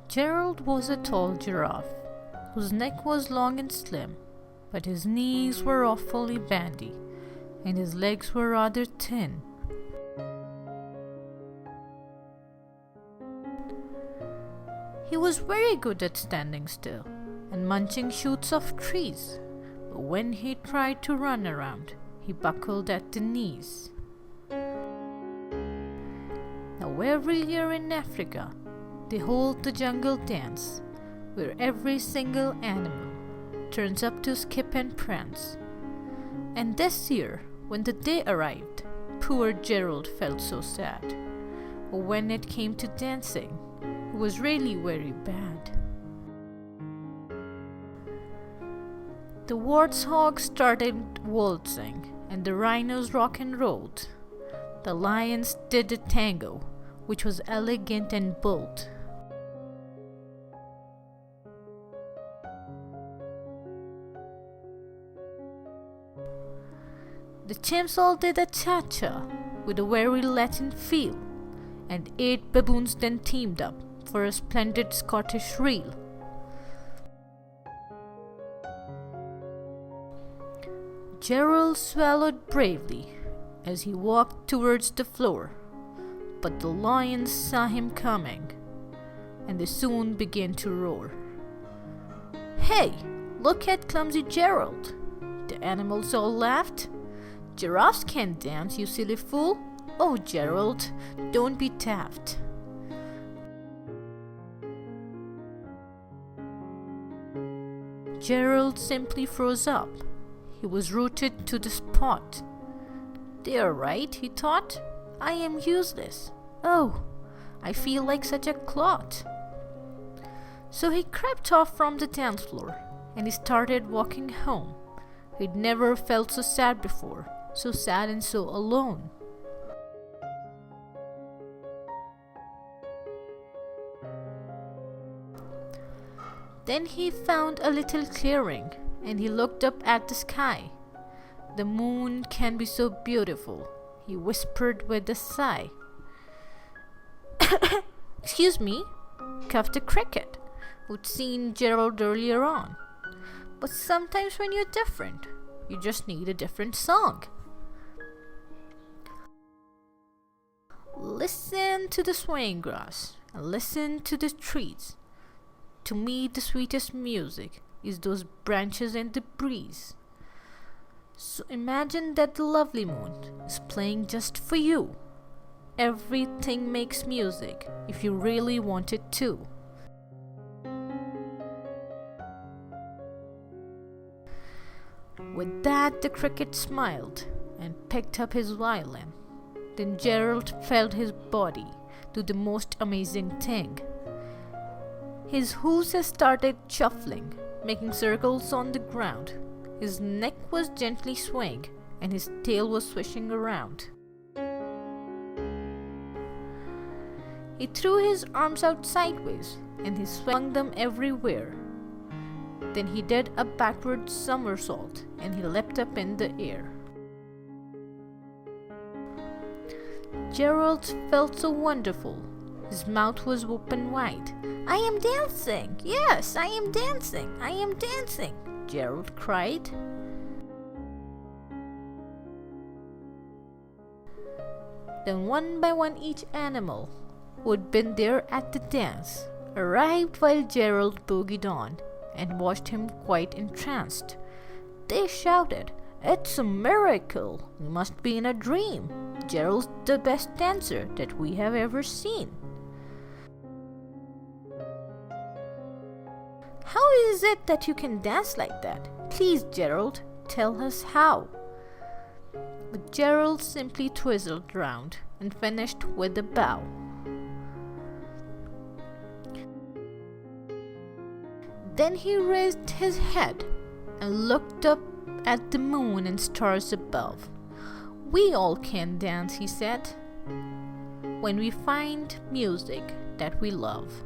Gerald was a tall giraffe, whose neck was long and slim, but his knees were awfully bandy, and his legs were rather thin. He was very good at standing still and munching shoots of trees, but when he tried to run around, he buckled at the knees. Now every year in Africa, they hold the jungle dance, where every single animal turns up to skip and prance. And this year, when the day arrived, poor Gerald felt so sad. When it came to dancing, it was really very bad. The warthogs started waltzing, and the rhinos rock and rolled. The lions did a tango, which was elegant and bold. The chimps all did a cha-cha with a very Latin feel, and 8 baboons then teamed up for a splendid Scottish reel. Gerald swallowed bravely as he walked towards the floor, but the lions saw him coming, and they soon began to roar. "Hey, look at clumsy Gerald!" The animals all laughed. "Giraffes can't dance, you silly fool! Oh, Gerald, don't be daft." Gerald simply froze up. He was rooted to the spot. "They are right," he thought. "I am useless. Oh, I feel like such a clot." So he crept off from the dance floor and he started walking home. He'd never felt so sad before, so sad and so alone. Then he found a little clearing and he looked up at the sky. "The moon can be so beautiful," he whispered with a sigh. "Excuse me," coughed the cricket, who'd seen Gerald earlier on. "But sometimes when you're different, you just need a different song." Listen to the swaying grass and listen to the trees. To me, the sweetest music is those branches and the breeze. So imagine that the lovely moon is playing just for you. Everything makes music if you really want it to. With that, the cricket smiled and picked up his violin. Then Gerald felt his body do the most amazing thing. His hooves started shuffling, making circles on the ground. His neck was gently swaying, and his tail was swishing around. He threw his arms out sideways, and he swung them everywhere. Then he did a backward somersault, and he leapt up in the air. Gerald felt so wonderful. His mouth was open wide. "I am dancing! Yes, I am dancing! I am dancing!" Gerald cried. Then one by one each animal who had been there at the dance arrived while Gerald boogied on and watched him quite entranced. They shouted, "It's a miracle! We must be in a dream! Gerald's the best dancer that we have ever seen." "How is it that you can dance like that? Please, Gerald, tell us how." But Gerald simply twizzled round and finished with a bow. Then he raised his head and looked up at the moon and stars above. "We all can dance," he said, "when we find music that we love."